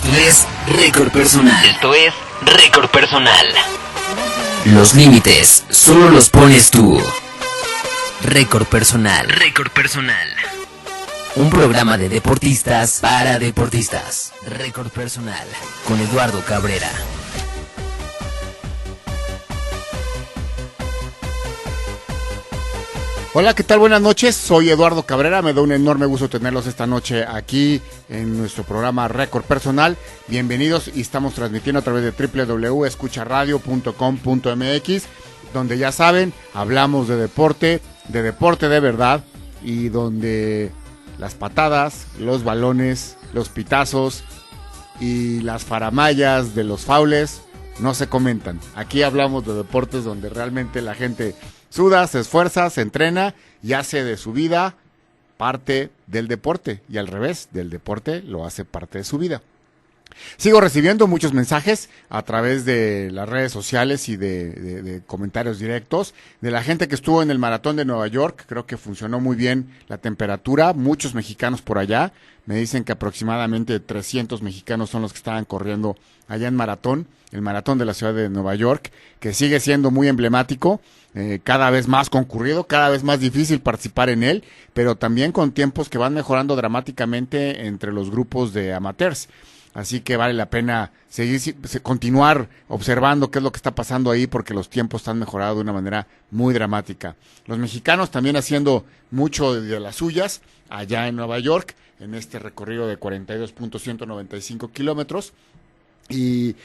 Esto es Récord Personal. Esto es Récord Personal. Los límites solo los pones tú. Récord Personal. Récord Personal. Un programa de deportistas para deportistas. Récord Personal con Eduardo Cabrera. Hola, ¿qué tal? Buenas noches, soy Eduardo Cabrera, me da un enorme gusto tenerlos esta noche aquí en nuestro programa Récord Personal. Bienvenidos y estamos transmitiendo a través de www.escucharadio.com.mx, donde ya saben, hablamos de deporte de verdad, y donde las patadas, los balones, los pitazos y las faramayas de los faules no se comentan. Aquí hablamos de deportes donde realmente la gente suda, se esfuerza, se entrena y hace de su vida parte del deporte. Y al revés, del deporte lo hace parte de su vida. Sigo recibiendo muchos mensajes a través de las redes sociales y de comentarios directos de la gente que estuvo en el maratón de Nueva York. Creo que funcionó muy bien la temperatura, muchos mexicanos por allá. Me dicen que aproximadamente 300 mexicanos son los que estaban corriendo allá en maratón, el maratón de la ciudad de Nueva York, que sigue siendo muy emblemático, cada vez más concurrido, cada vez más difícil participar en él, pero también con tiempos que van mejorando dramáticamente entre los grupos de amateurs. Así que vale la pena continuar observando qué es lo que está pasando ahí, porque los tiempos han mejorado de una manera muy dramática. Los mexicanos también haciendo mucho de las suyas allá en Nueva York, en este recorrido de 42.195 kilómetros. Y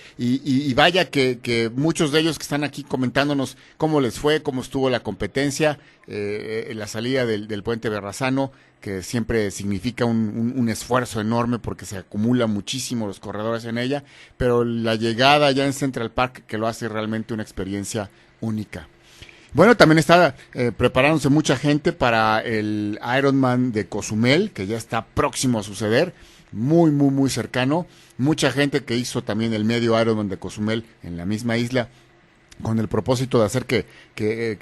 vaya que muchos de ellos que están aquí comentándonos cómo les fue, cómo estuvo la competencia, la salida del puente Berrazano, que siempre significa un esfuerzo enorme porque se acumulan muchísimo los corredores en ella, pero la llegada ya en Central Park que lo hace realmente una experiencia única. Bueno, también está preparándose mucha gente para el Ironman de Cozumel, que ya está próximo a suceder, muy cercano. Mucha gente que hizo también el medio Ironman de Cozumel en la misma isla, con el propósito de hacer que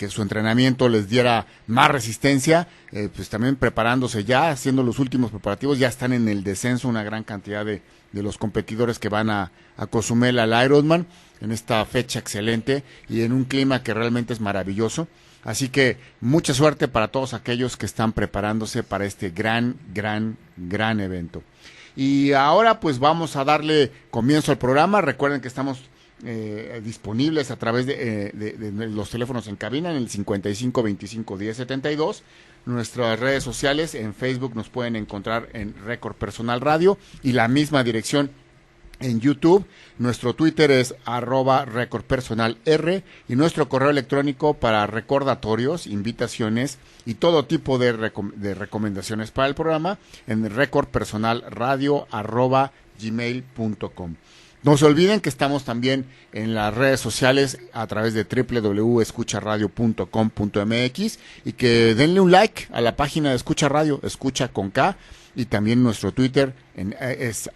su entrenamiento les diera más resistencia, pues también preparándose ya, haciendo los últimos preparativos. Ya están en el descenso una gran cantidad de los competidores que van a Cozumel al Ironman, en esta fecha excelente y en un clima que realmente es maravilloso. Así que mucha suerte para todos aquellos que están preparándose para este gran evento. Y ahora pues vamos a darle comienzo al programa. Recuerden que estamos disponibles a través de los teléfonos en cabina en el 55 25 10 72. Nuestras redes sociales en Facebook nos pueden encontrar en Récord Personal Radio y la misma dirección en YouTube. Nuestro Twitter es @recordpersonalr y nuestro correo electrónico para recordatorios, invitaciones y todo tipo de recomendaciones para el programa en recordpersonalradio@gmail.com. No se olviden que estamos también en las redes sociales a través de www.escucharadio.com.mx y que denle un like a la página de Escucha Radio, Escucha con K, y también nuestro Twitter es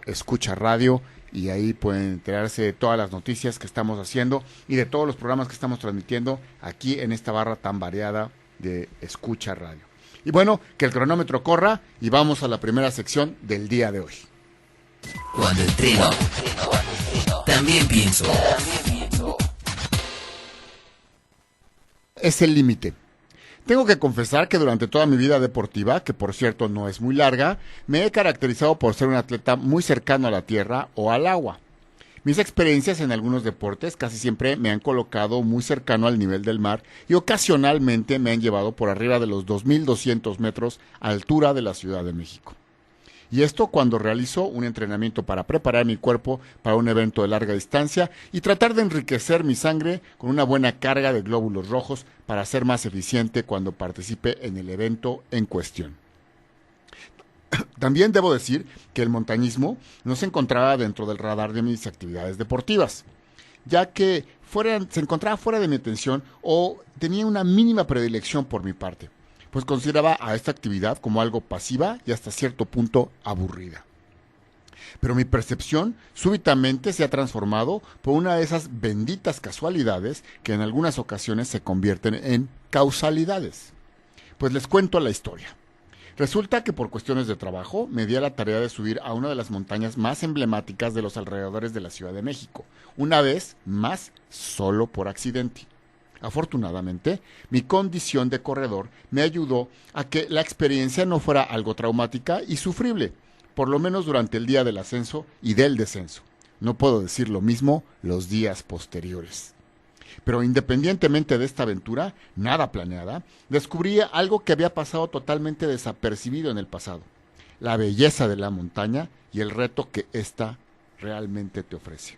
@escucharadio, y ahí pueden enterarse de todas las noticias que estamos haciendo y de todos los programas que estamos transmitiendo aquí en esta barra tan variada de Escucha Radio. Y bueno, que el cronómetro corra y vamos a la primera sección del día de hoy. Cuando entreno, también pienso. Es el límite. Tengo que confesar que durante toda mi vida deportiva, que por cierto no es muy larga, me he caracterizado por ser un atleta muy cercano a la tierra o al agua. Mis experiencias en algunos deportes casi siempre me han colocado muy cercano al nivel del mar y ocasionalmente me han llevado por arriba de los 2.200 metros a altura de la Ciudad de México. Y esto cuando realizo un entrenamiento para preparar mi cuerpo para un evento de larga distancia y tratar de enriquecer mi sangre con una buena carga de glóbulos rojos para ser más eficiente cuando participe en el evento en cuestión. También debo decir que el montañismo no se encontraba dentro del radar de mis actividades deportivas, ya que se encontraba fuera de mi atención o tenía una mínima predilección por mi parte, pues consideraba a esta actividad como algo pasiva y hasta cierto punto aburrida. Pero mi percepción súbitamente se ha transformado por una de esas benditas casualidades que en algunas ocasiones se convierten en causalidades. Pues les cuento la historia. Resulta que por cuestiones de trabajo me di a la tarea de subir a una de las montañas más emblemáticas de los alrededores de la Ciudad de México, una vez más solo por accidente. Afortunadamente, mi condición de corredor me ayudó a que la experiencia no fuera algo traumática y sufrible, por lo menos durante el día del ascenso y del descenso. No puedo decir lo mismo los días posteriores. Pero independientemente de esta aventura, nada planeada, descubrí algo que había pasado totalmente desapercibido en el pasado: la belleza de la montaña y el reto que ésta realmente te ofrece.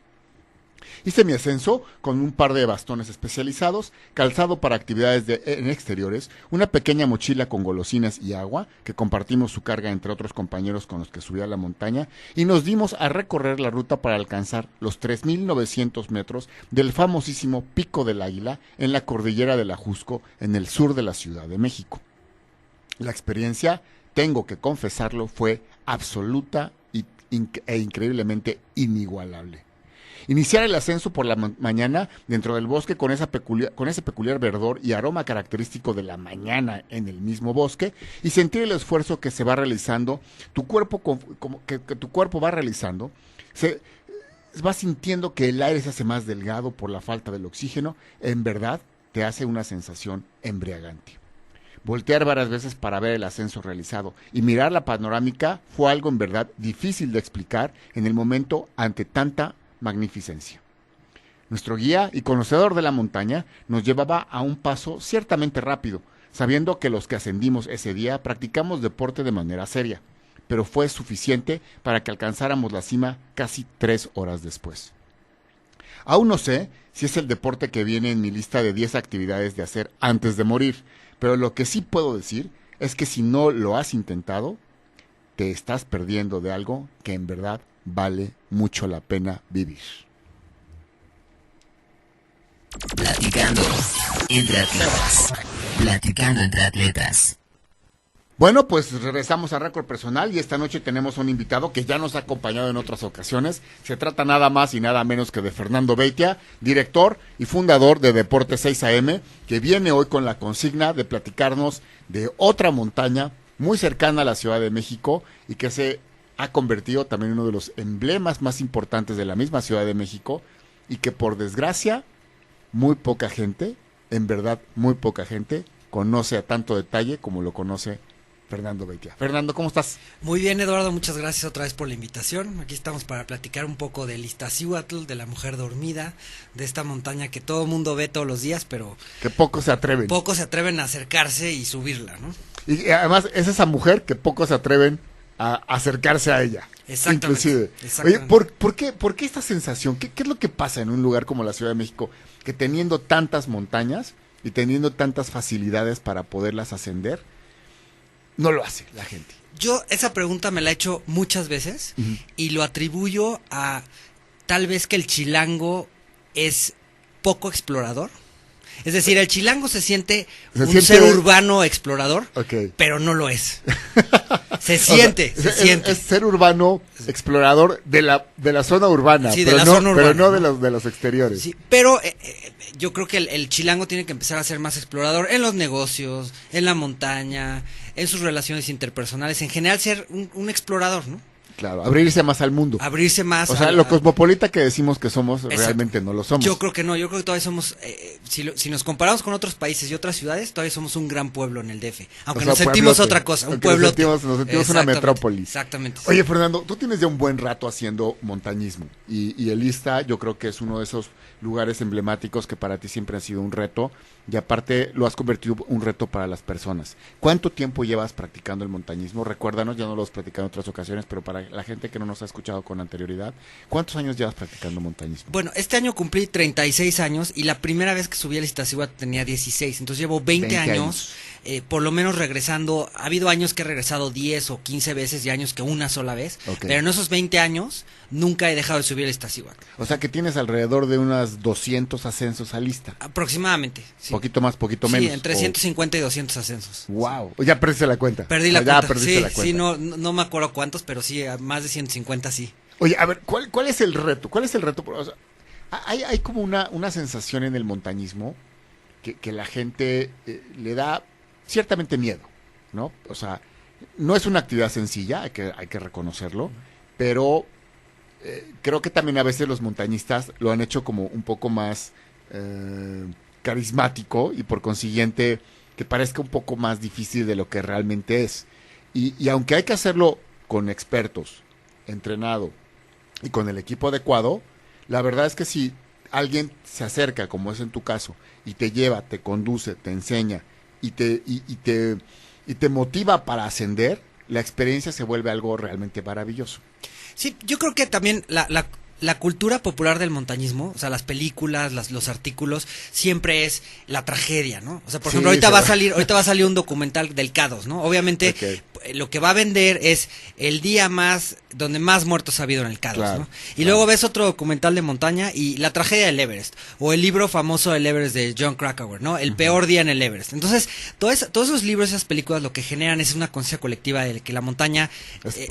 Hice mi ascenso con un par de bastones especializados, calzado para actividades en exteriores, una pequeña mochila con golosinas y agua, que compartimos su carga entre otros compañeros con los que subí a la montaña, y nos dimos a recorrer la ruta para alcanzar los 3.900 metros del famosísimo Pico del Águila en la cordillera del Ajusco, en el sur de la Ciudad de México. La experiencia, tengo que confesarlo, fue absoluta e increíblemente inigualable. Iniciar el ascenso por la mañana dentro del bosque con ese peculiar verdor y aroma característico de la mañana en el mismo bosque, y sentir el esfuerzo que se va realizando, tu cuerpo que tu cuerpo va realizando, va sintiendo que el aire se hace más delgado por la falta del oxígeno, en verdad te hace una sensación embriagante. Voltear varias veces para ver el ascenso realizado y mirar la panorámica fue algo en verdad difícil de explicar en el momento ante tanta magnificencia. Nuestro guía y conocedor de la montaña nos llevaba a un paso ciertamente rápido, sabiendo que los que ascendimos ese día practicamos deporte de manera seria, pero fue suficiente para que alcanzáramos la cima casi 3 horas después. Aún no sé si es el deporte que viene en mi lista de 10 actividades de hacer antes de morir, pero lo que sí puedo decir es que si no lo has intentado, te estás perdiendo de algo que en verdad vale mucho la pena vivir. Platicando entre atletas. Platicando entre atletas. Bueno, pues regresamos a Récord Personal y esta noche tenemos un invitado que ya nos ha acompañado en otras ocasiones. Se trata nada más y nada menos que de Fernando Beitia, director y fundador de Deporte 6am, que viene hoy con la consigna de platicarnos de otra montaña muy cercana a la Ciudad de México y que se ha convertido también en uno de los emblemas más importantes de la misma Ciudad de México, y que por desgracia muy poca gente, en verdad muy poca gente, conoce a tanto detalle como lo conoce Fernando Beitia. Fernando, ¿cómo estás? Muy bien, Eduardo, muchas gracias otra vez por la invitación. Aquí estamos para platicar un poco del Iztaccíhuatl, de la mujer dormida, de esta montaña que todo el mundo ve todos los días, pero que pocos se atreven. Pocos se atreven a acercarse y subirla, ¿no? Y además es esa mujer que pocos se atreven a acercarse a ella. Exactamente. Inclusive. Exactamente. Oye, ¿por qué esta sensación? ¿Qué es lo que pasa en un lugar como la Ciudad de México, que teniendo tantas montañas y teniendo tantas facilidades para poderlas ascender, no lo hace la gente? Yo esa pregunta me la he hecho muchas veces y lo atribuyo a tal vez que el chilango es poco explorador. Es decir, el chilango se siente ser urbano explorador, pero no lo es. Se siente. Es ser urbano explorador de la zona urbana, sí, pero, zona urbana, pero no de los exteriores. Sí, pero yo creo que el chilango tiene que empezar a ser más explorador en los negocios, en la montaña, en sus relaciones interpersonales, en general ser un explorador, ¿no? Claro, abrirse más al mundo. Abrirse más. O sea, lo cosmopolita que decimos que somos, exacto, realmente no lo somos. Yo creo que no, yo creo que todavía somos, si nos comparamos con otros países y otras ciudades, todavía somos un gran pueblo en el DF. Aunque nos sentimos pueblote, otra cosa, un pueblo. Nos sentimos una metrópoli. Exactamente. Oye, Fernando, tú tienes ya un buen rato haciendo montañismo y el Ista yo creo que es uno de esos lugares emblemáticos que para ti siempre ha sido un reto, y aparte lo has convertido un reto para las personas. ¿Cuánto tiempo llevas practicando el montañismo? Recuérdanos, ya no lo has practicado en otras ocasiones, pero para la gente que no nos ha escuchado con anterioridad, ¿cuántos años llevas practicando montañismo? Bueno, este año cumplí 36 años y la primera vez que subí al Iztaccíhuatl tenía 16, entonces llevo 20 años. Por lo menos regresando. Ha habido años que he regresado 10 o 15 veces y años que una sola vez, pero en esos 20 años nunca he dejado de subir el Iztaccíhuatl. O sea que tienes alrededor de unos 200 ascensos a lista. Aproximadamente, sí. Poquito más, poquito menos. Sí, entre 150 y 200 ascensos. Wow, ya perdiste la cuenta. Perdí la cuenta, perdiste la cuenta. Sí, no me acuerdo cuántos, pero sí, más de 150 sí. Oye, a ver, ¿cuál es el reto? ¿Cuál es el reto? O sea, hay como una sensación en el montañismo que la gente le da ciertamente miedo, ¿no? O sea, No es una actividad sencilla, hay que reconocerlo, pero creo que también a veces los montañistas lo han hecho como un poco más carismático y por consiguiente que parezca un poco más difícil de lo que realmente es. Y aunque hay que hacerlo con expertos, entrenado y con el equipo adecuado, la verdad es que si alguien se acerca, como es en tu caso, y te lleva, te conduce, te enseña y te motiva para ascender, la experiencia se vuelve algo realmente maravilloso. Sí, yo creo que también la cultura popular del montañismo, o sea, las películas, los artículos, siempre es la tragedia, ¿no? O sea, por ejemplo, ahorita va a salir un documental del K2, ¿no? Obviamente, lo que va a vender es el día más, donde más muertos ha habido en el K2, claro, ¿no? Y luego ves otro documental de montaña y la tragedia del Everest, o el libro famoso del Everest de John Krakauer, ¿no? El peor día en el Everest. Entonces, todos esos libros, esas películas, lo que generan es una conciencia colectiva de que la montaña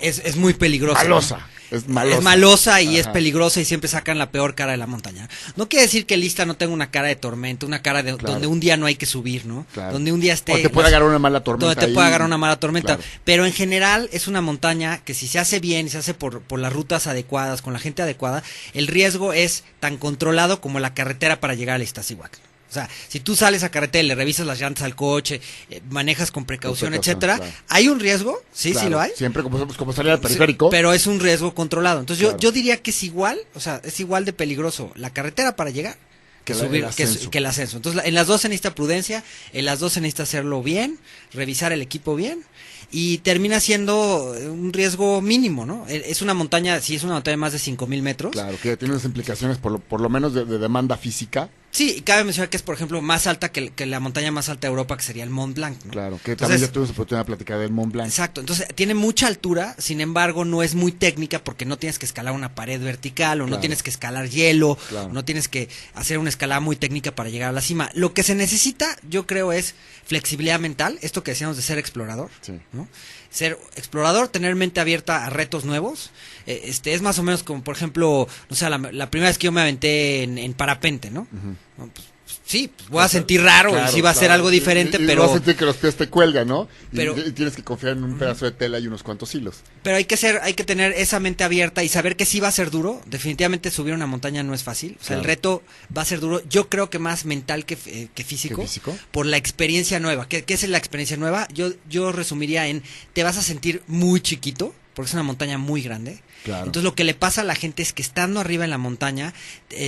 es muy peligrosa. Malosa. ¿no? Es malosa. Es malosa y Ajá. es peligrosa y siempre sacan la peor cara de la montaña. No quiere decir que el Ista no tenga una cara de tormenta, una cara de Claro. donde un día no hay que subir, ¿no? Claro. Donde un día esté... O te puede agarrar una mala tormenta. Donde te puede agarrar una mala tormenta. Claro. Pero en general es una montaña que si se hace bien y se hace por las rutas adecuadas, con la gente adecuada, el riesgo es tan controlado como la carretera para llegar al Iztaccíhuatl. O sea, si tú sales a carretera y le revisas las llantas al coche, manejas con precaución, etcétera, claro. ¿hay un riesgo? Sí, Claro, sí lo hay. Siempre como salir al periférico. Sí, pero es un riesgo controlado. Entonces Claro. yo diría que es igual, o sea, es igual de peligroso la carretera para llegar que subir, que el ascenso. Entonces en las dos se necesita prudencia, en las dos se necesita hacerlo bien, revisar el equipo bien. Y termina siendo un riesgo mínimo, ¿no? Es una montaña, sí es una montaña de más de 5,000 metros. Claro, que tiene unas implicaciones por lo menos de demanda física. Sí, y cabe mencionar que es, por ejemplo, más alta que la montaña más alta de Europa, que sería el Mont Blanc, ¿no? Claro, que Entonces, también ya tuvimos oportunidad de platicar del Mont Blanc. Exacto, entonces tiene mucha altura, sin embargo no es muy técnica porque no tienes que escalar una pared vertical o no Claro. tienes que escalar hielo, Claro. no tienes que hacer una escalada muy técnica para llegar a la cima. Lo que se necesita, yo creo, es flexibilidad mental, esto que decíamos de ser explorador, Sí. ¿no? Ser explorador, tener mente abierta a retos nuevos. Es más o menos como, por ejemplo, no sé, la primera vez que yo me aventé en parapente, ¿no? No, pues, sí, pues voy a sentir raro y sí va a ser algo diferente, y pero... vas a sentir que los pies te cuelgan, ¿no? Pero- Y tienes que confiar en un pedazo de tela y unos cuantos hilos. Pero hay que tener esa mente abierta y saber que sí va a ser duro. Definitivamente subir una montaña no es fácil. O sea, Claro. el reto va a ser duro. Yo creo que más mental que físico. ¿Qué físico? Por la experiencia nueva. ¿Qué es la experiencia nueva? Yo resumiría en, te vas a sentir muy chiquito, porque es una montaña muy grande. Claro. Entonces lo que le pasa a la gente es que estando arriba en la montaña,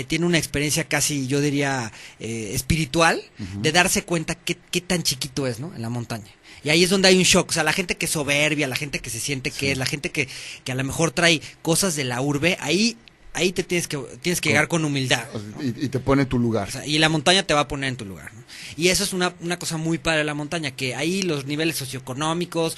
tiene una experiencia casi, yo diría, espiritual, de darse cuenta qué tan chiquito es, ¿no? En la montaña. Y ahí es donde hay un shock. O sea, la gente que es soberbia, la gente que se siente que es, la gente que a lo mejor trae cosas de la urbe, ahí te tienes que llegar con humildad. O sea, y te pone en tu lugar. O sea, y la montaña te va a poner en tu lugar, ¿no? Y eso es una cosa muy padre de la montaña, que ahí los niveles socioeconómicos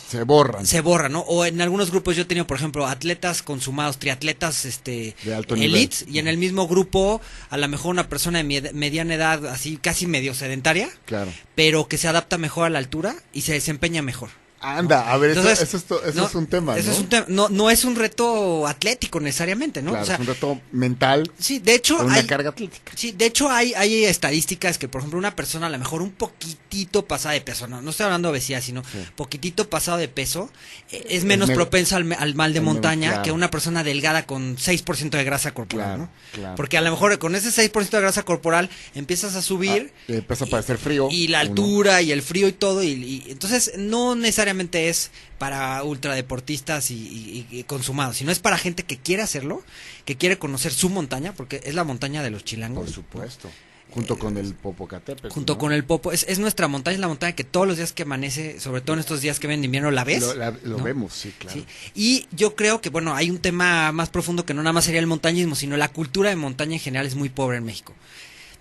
Se borran. se borran, ¿no? O en algunos grupos yo he tenido, por ejemplo, atletas consumados, triatletas De alto nivel. elites, y en el mismo grupo a lo mejor una persona de mediana edad, así casi medio sedentaria, Claro. pero que se adapta mejor a la altura y se desempeña mejor. Anda, a ver, Entonces, eso no, es un tema, eso ¿no? es un tema. No es un reto atlético necesariamente, ¿no? Claro, O sea, es un reto mental, sí, de hecho con una carga atlética. Sí, de hecho hay estadísticas que, por ejemplo, una persona a lo mejor un poquitito pasada de peso, no estoy hablando de obesidad, sino poquitito pasado de peso, es menos propensa al mal de montaña claro. que una persona delgada con 6% de grasa corporal, Claro, ¿no? claro. Porque a lo mejor con ese 6% de grasa corporal empiezas a subir Y empieza a parecer frío. y la uno. altura y el frío y todo, y entonces no necesariamente es para ultradeportistas y consumados, sino es para gente que quiere hacerlo, que quiere conocer su montaña, porque es la montaña de los chilangos. Por supuesto. Junto con el Popocatépetl. Junto ¿no? con el Popo, es nuestra montaña, es la montaña que todos los días que amanece, sobre todo en estos días que ven de invierno, la ves. Lo ¿no? vemos, sí, claro. Sí. Y yo creo que, bueno, hay un tema más profundo que no nada más sería el montañismo, sino la cultura de montaña en general es muy pobre en México.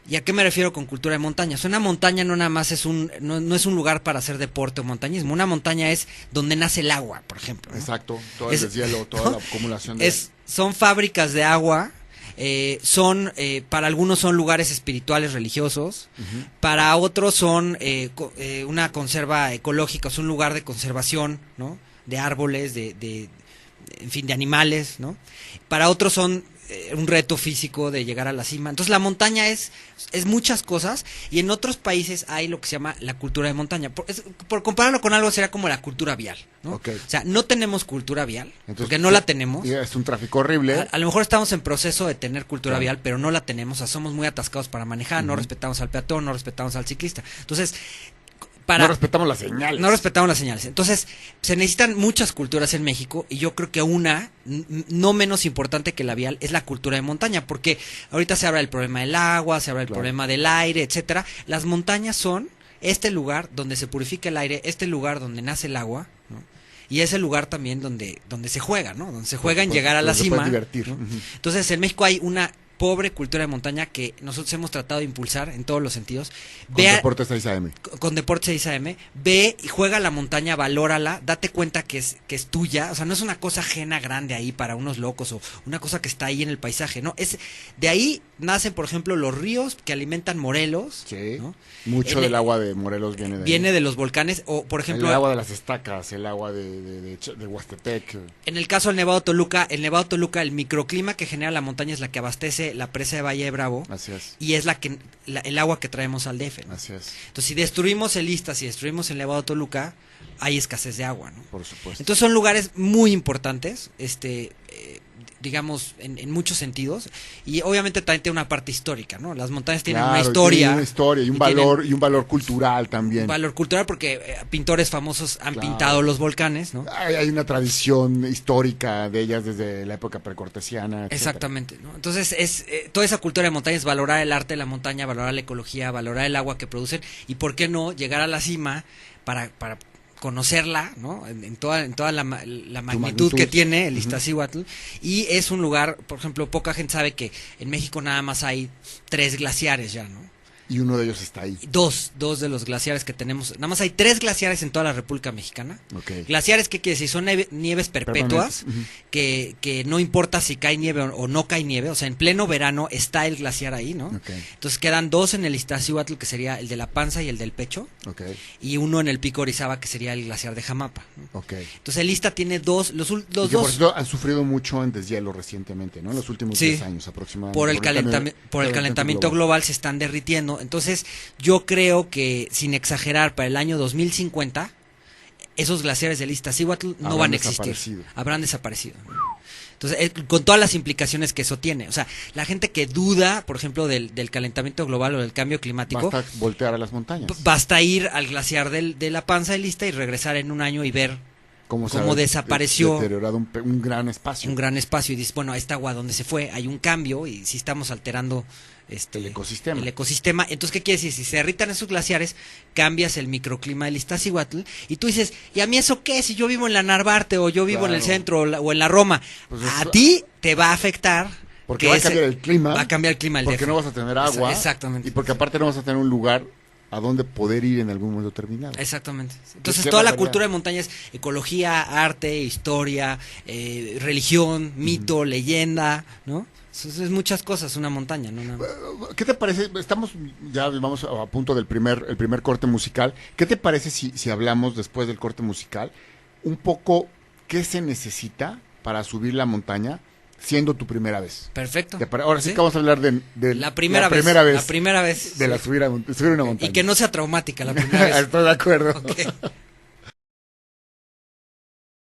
¿Y a qué me refiero con cultura de montaña? O sea, una montaña no nada más no es un lugar para hacer deporte o montañismo. Una montaña es donde nace el agua, por ejemplo, ¿no? Exacto, todo Es- el deshielo, toda ¿no? la acumulación de... Son fábricas de agua, para algunos son lugares espirituales religiosos, para otros son una conserva ecológica, es un lugar de conservación, ¿no? De árboles, en fin, de animales, ¿no? Para otros son un reto físico de llegar a la cima. Entonces la montaña es muchas cosas, y en otros países hay lo que se llama la cultura de montaña. Por compararlo con algo, sería como la cultura vial, ¿no? Okay. O sea, no tenemos cultura vial, Entonces, porque no la tenemos. Es un tráfico horrible. A lo mejor estamos en proceso de tener cultura Claro. vial, pero no la tenemos. O sea, somos muy atascados para manejar, no respetamos al peatón, no respetamos al ciclista. Entonces, No respetamos las señales. no respetamos las señales. Entonces, se necesitan muchas culturas en México, y yo creo que una, no menos importante que la vial, es la cultura de montaña, porque ahorita se habla del problema del agua, se habla del Claro. problema del aire, etcétera. Las montañas son este lugar donde se purifica el aire, este lugar donde nace el agua, ¿no? Y es el lugar también donde se juega, ¿no? Donde se juega en llegar a la Donde se cima. puede divertir. ¿no? Ujú. Entonces, en México hay una pobre cultura de montaña que nosotros hemos tratado de impulsar en todos los sentidos. Con Vea- Deportes 6 AM. con Deportes 6 AM, ve y juega la montaña, valórala, date cuenta que es tuya, o sea, no es una cosa ajena grande ahí para unos locos, o una cosa que está ahí en el paisaje, no, es de ahí nacen, por ejemplo, los ríos que alimentan Morelos, Sí. ¿no? Mucho En del el- agua de Morelos viene de ahí. Viene de los volcanes, o por ejemplo, el agua de las estacas, el agua de Huastepec. en el caso del Nevado Toluca, el microclima que genera la montaña es la que abastece la presa de Valle de Bravo, Así es. y es el agua que traemos al DF, ¿no? Así es. Entonces, si destruimos el Ista, si destruimos el Nevado Toluca, hay escasez de agua, ¿no? Por supuesto. Entonces son lugares muy importantes, digamos, en muchos sentidos, y obviamente también tiene una parte histórica, ¿no? Las montañas tienen Claro, una y historia. tienen una historia y un tienen valor y un valor cultural también. un valor cultural, porque pintores famosos han Claro. pintado los volcanes, ¿no? Hay una tradición histórica de ellas desde la época precortesiana. etcétera. Exactamente, ¿no? Entonces toda esa cultura de montaña es valorar el arte de la montaña, valorar la ecología, valorar el agua que producen, y por qué no llegar a la cima para conocerla, ¿no? En toda la magnitud que tiene el Iztaccíhuatl. Y es un lugar, por ejemplo, poca gente sabe que en México nada más hay 3 glaciares ya, ¿no? Y uno de ellos está ahí. Dos de los glaciares que tenemos, nada más hay 3 glaciares en toda la República Mexicana. Ok. Glaciares, ¿qué quiere decir? Son nieves perpetuas, Permanentes. que no importa si cae nieve o no cae nieve, o sea, en pleno verano está el glaciar ahí, ¿no? Ok. Entonces quedan 2 en el Iztaccíhuatl, que sería el de la panza y el del pecho, Ok. y uno en el Pico Orizaba, que sería el glaciar de Jamapa, ¿no? Ok. Entonces el Ista tiene los Y que por dos, cierto han sufrido mucho en deshielo recientemente, ¿no? En los últimos Sí. 10 años aproximadamente. por el calentamiento global se están derritiendo. Entonces yo creo que, sin exagerar, para el año 2050 esos glaciares del Iztaccíhuatl no Habrán van a existir, desaparecido. habrán desaparecido. Entonces, con todas las implicaciones que eso tiene, o sea, la gente que duda, por ejemplo, del calentamiento global o del cambio climático, Basta voltear a las montañas. basta ir al glaciar de la panza del Ista y regresar en un año y ver Como cómo desapareció deteriorado un gran espacio. un gran espacio, y dices, bueno, esta agua dónde se fue, hay un cambio y si estamos alterando El ecosistema. el ecosistema. Entonces, ¿qué quiere decir? Si se derritan esos glaciares, cambias el microclima del Iztaccíhuatl, y tú dices, ¿y a mí eso qué? Si yo vivo en la Narvarte, o yo vivo en el Claro. centro, o en la Roma, Pues a eso- ti te va a afectar. Porque que va a cambiar el clima. Va a cambiar el clima del Porque DF. no vas a tener agua. Exactamente. Y porque aparte no vas a tener un lugar a donde poder ir en algún momento determinado. Exactamente. Entonces, qué toda la barbaridad. cultura de montaña es ecología, arte, historia, religión, mito, leyenda, ¿no? Es muchas cosas una montaña, ¿no? ¿Qué te parece? Vamos a punto del el primer corte musical. ¿Qué te parece si hablamos después del corte musical un poco qué se necesita para subir la montaña siendo tu primera vez? Perfecto. Ahora sí que vamos a hablar de La primera vez. La primera vez. de subir una montaña. Y que no sea traumática la primera vez. Estoy de acuerdo. Ok.